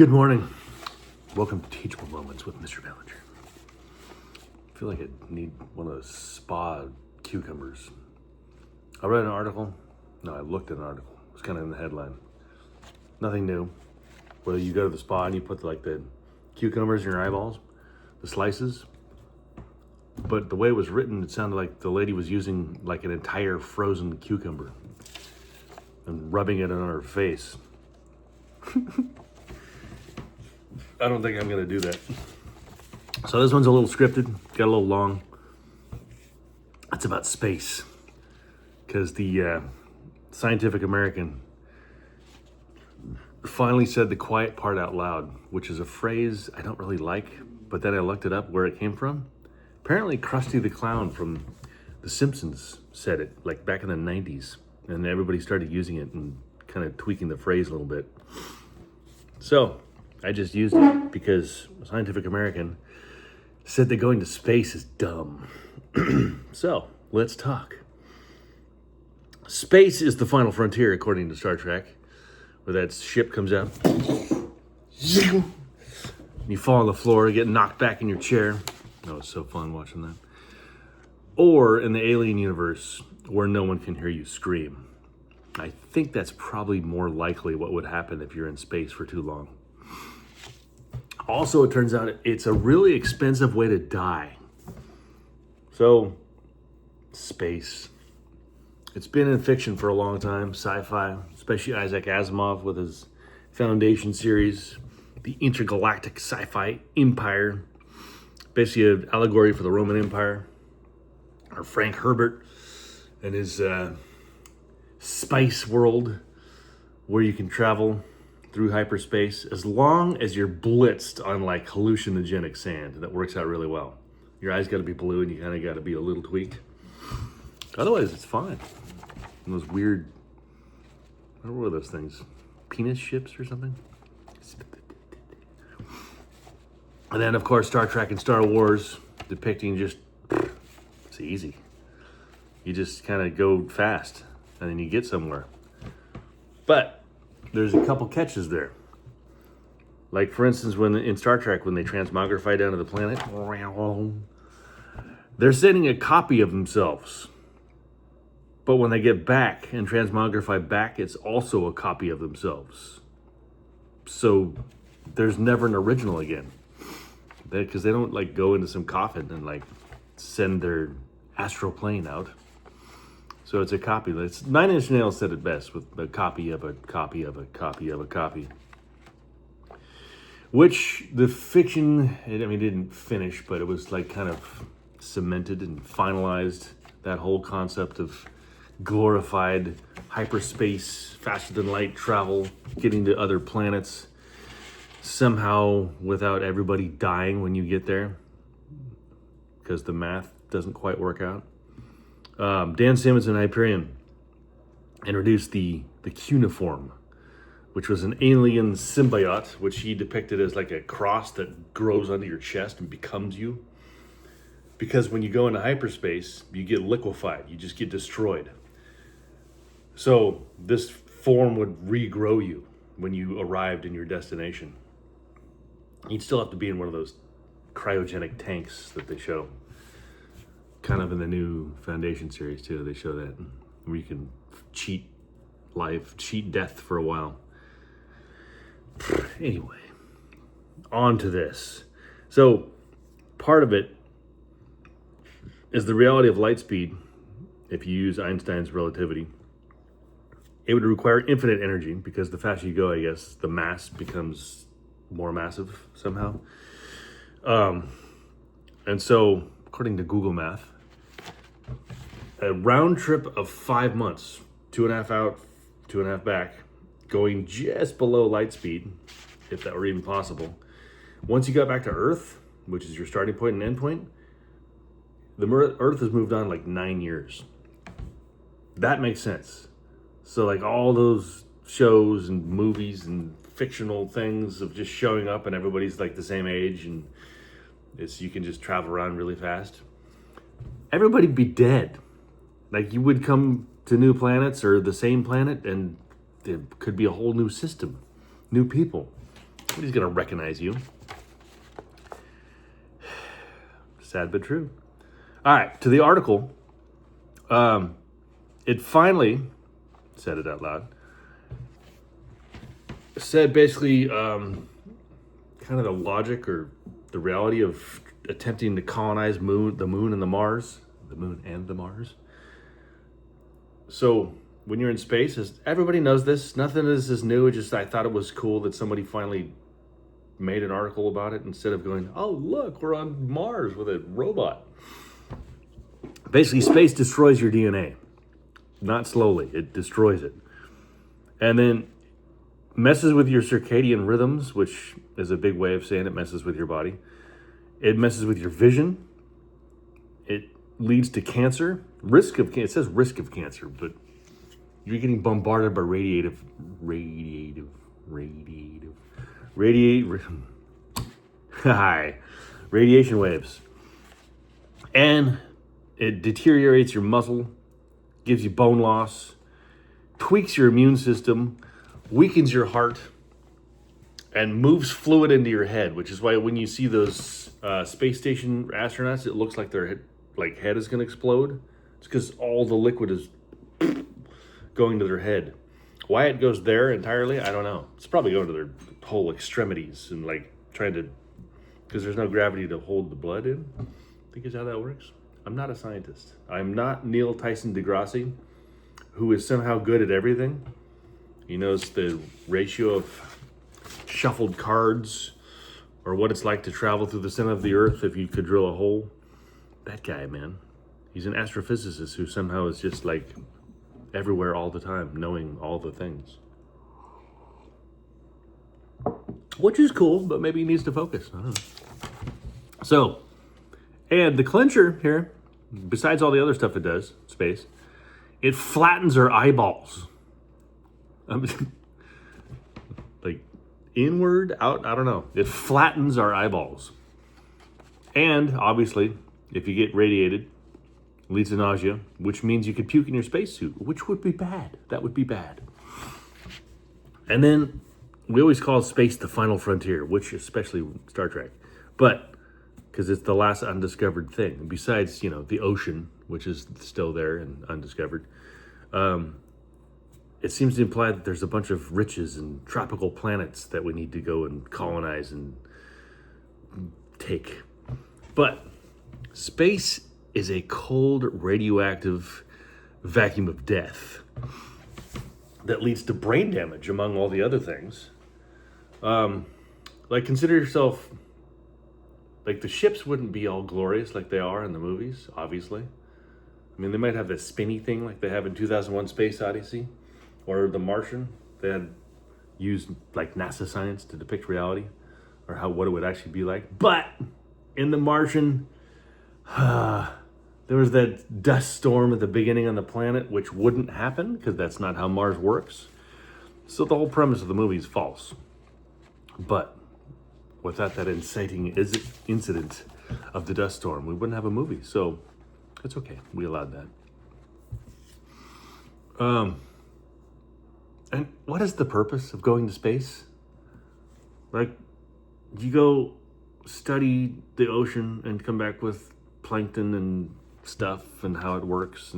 Good morning. Welcome to Teachable Moments with Mr. Ballinger. I feel like I need one of those spa cucumbers. I read an article. No, I looked at an article. It was kind of in the headline. Nothing new. Whether you go to the spa and you put like the cucumbers in your eyeballs, the slices. But the way it was written, it sounded like the lady was using like an entire frozen cucumber and rubbing it on her face. I don't think I'm going to do that. So this one's a little scripted, got a little long. It's about space. Because the Scientific American finally said the quiet part out loud, which is a phrase I don't really like, but then I looked it up where it came from. Apparently Krusty the Clown from The Simpsons said it, like back in the 90s. And everybody started using it and kind of tweaking the phrase a little bit. So I just used it because Scientific American said that going to space is dumb. So let's talk. Space is the final frontier, according to Star Trek, where that ship comes out. You fall on the floor, get knocked back in your chair. That was so fun watching that. Or in the alien universe, where no one can hear you scream. I think that's probably more likely what would happen if you're in space for too long. Also, it turns out it's a really expensive way to die. So, space. It's been in fiction for a long time, sci-fi, especially Isaac Asimov with his Foundation series, the intergalactic sci-fi empire, basically an allegory for the Roman Empire. Or Frank Herbert and his spice world, where you can travel through hyperspace as long as you're blitzed on like hallucinogenic sand. That works out really well. Your eyes got to be blue and you kind of got to be a little tweaked. Otherwise, it's fine. And those weird, what were those things? Penis ships or something? And then, of course, Star Trek and Star Wars depicting just, it's easy. You just kind of go fast and then you get somewhere. But there's a couple catches there. Like, for instance, when in Star Trek, when they transmogrify down to the planet, they're sending a copy of themselves. But when they get back and transmogrify back, it's also a copy of themselves. So there's never an original again. Because they don't like go into some coffin and like send their astral plane out. So it's a copy. Nine Inch Nails said it best with a copy of a copy of a copy of a copy. Which the fiction, didn't finish, but it was like kind of cemented and finalized. That whole concept of glorified hyperspace, faster than light travel, getting to other planets, somehow without everybody dying when you get there, because the math doesn't quite work out. Dan Simmons and Hyperion introduced the cuneiform, which was an alien symbiote, which he depicted as like a cross that grows under your chest and becomes you. Because when you go into hyperspace, you get liquefied, you just get destroyed. So this form would regrow you when you arrived in your destination. You'd still have to be in one of those cryogenic tanks that they show. Kind of in the new Foundation series too, they show that, where you can cheat life, cheat death for a while. Anyway, on to this. So part of it is the reality of light speed. If you use Einstein's relativity, it would require infinite energy, because the faster you go, I guess, the mass becomes more massive somehow. And so, according to Google Math, a round trip of 5 months, 2.5 out, 2.5 back, going just below light speed, if that were even possible. Once you got back to Earth, which is your starting point and end point, the Earth has moved on like 9 years. That makes sense. So like all those shows and movies and fictional things of just showing up and everybody's like the same age and you can just travel around really fast. Everybody'd be dead. Like you would come to new planets or the same planet and there could be a whole new system, new people. Nobody's going to recognize you. Sad but true. All right, to the article. It finally, said it out loud, said basically kind of the logic or the reality of attempting to colonize the moon and the Mars. The moon and the Mars. So when you're in space, everybody knows this. Nothing is new. It just I thought it was cool that somebody finally made an article about it instead of going, oh, look, we're on Mars with a robot. Basically, space destroys your DNA. Not slowly, it destroys it. And then messes with your circadian rhythms, which is a big way of saying it messes with your body. It messes with your vision. It leads to cancer. It says risk of cancer, but you're getting bombarded by radiation waves. And it deteriorates your muscle, gives you bone loss, tweaks your immune system, weakens your heart, and moves fluid into your head, which is why when you see those space station astronauts, it looks like their head is going to explode. It's because all the liquid is going to their head. Why it goes there entirely, I don't know. It's probably going to their whole extremities and trying to, because there's no gravity to hold the blood in. I think is how that works. I'm not a scientist. I'm not Neil Tyson deGrasse, who is somehow good at everything. He knows the ratio of shuffled cards or what it's like to travel through the center of the earth if you could drill a hole. That guy, man. He's an astrophysicist who somehow is just everywhere all the time, knowing all the things. Which is cool, but maybe he needs to focus. I don't know. So, and the clincher here, besides all the other stuff it does, space, it flattens our eyeballs. Inward, out, I don't know. It flattens our eyeballs. And obviously, if you get radiated, it leads to nausea, which means you could puke in your spacesuit, which would be bad. That would be bad. And then we always call space the final frontier, which especially Star Trek. But because it's the last undiscovered thing. And besides, the ocean, which is still there and undiscovered, it seems to imply that there's a bunch of riches and tropical planets that we need to go and colonize and take. But space is a cold, radioactive vacuum of death that leads to brain damage, among all the other things. Consider yourself... the ships wouldn't be all glorious like they are in the movies, obviously. I mean, they might have this spinny thing like they have in 2001 Space Odyssey or The Martian. They had used NASA science to depict reality or what it would actually be like. But in The Martian, there was that dust storm at the beginning on the planet, which wouldn't happen because that's not how Mars works. So the whole premise of the movie is false. But without that inciting incident of the dust storm, we wouldn't have a movie. So it's okay. We allowed that. And what is the purpose of going to space? You go study the ocean and come back with plankton and stuff and how it works.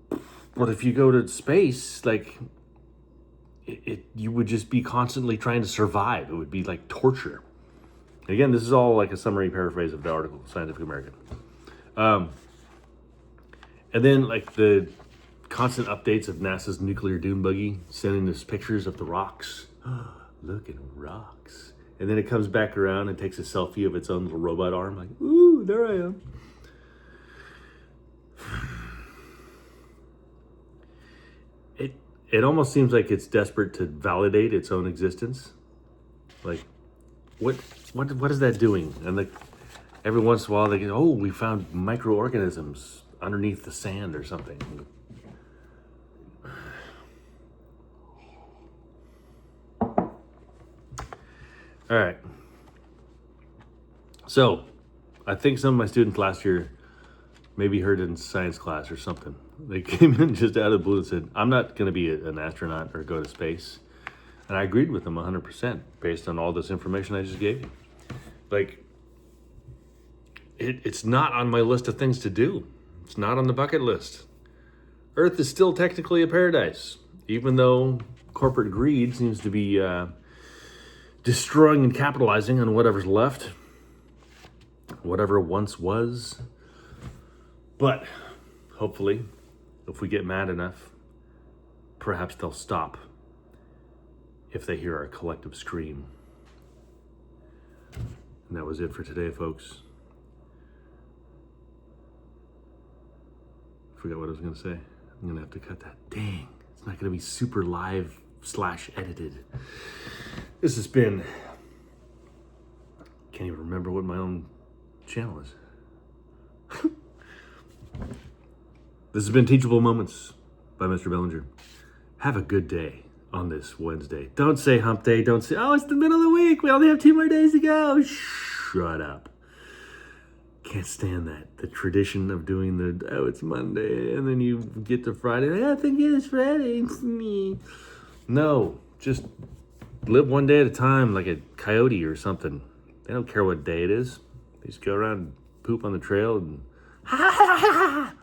But if you go to space, you would just be constantly trying to survive. It would be like torture. Again, this is all a summary paraphrase of the article, Scientific American. And then the constant updates of NASA's nuclear dune buggy sending us pictures of the rocks. Look at rocks. And then it comes back around and takes a selfie of its own little robot arm. Ooh, there I am. It almost seems like it's desperate to validate its own existence. What is that doing? And every once in a while they go, oh, we found microorganisms underneath the sand or something. All right. So, I think some of my students last year maybe heard in science class or something. They came in just out of the blue and said, I'm not going to be an astronaut or go to space. And I agreed with him 100% based on all this information I just gave you. Like, it's not on my list of things to do. It's not on the bucket list. Earth is still technically a paradise, even though corporate greed seems to be destroying and capitalizing on whatever's left, whatever once was. But hopefully, if we get mad enough, perhaps they'll stop if they hear our collective scream. And that was it for today, folks. Forgot what I was going to say. I'm going to have to cut that. Dang, it's not going to be super live / edited. This has been... Can't even remember what my own channel is. This has been Teachable Moments by Mr. Bellinger. Have a good day on this Wednesday. Don't say hump day. Don't say, oh, it's the middle of the week. We only have 2 more days to go. Shut up. Can't stand that. The tradition of doing the, oh, it's Monday, and then you get to Friday. I think it is Friday. It's me. No, just live one day at a time like a coyote or something. They don't care what day it is. They just go around and poop on the trail and ha ha ha ha.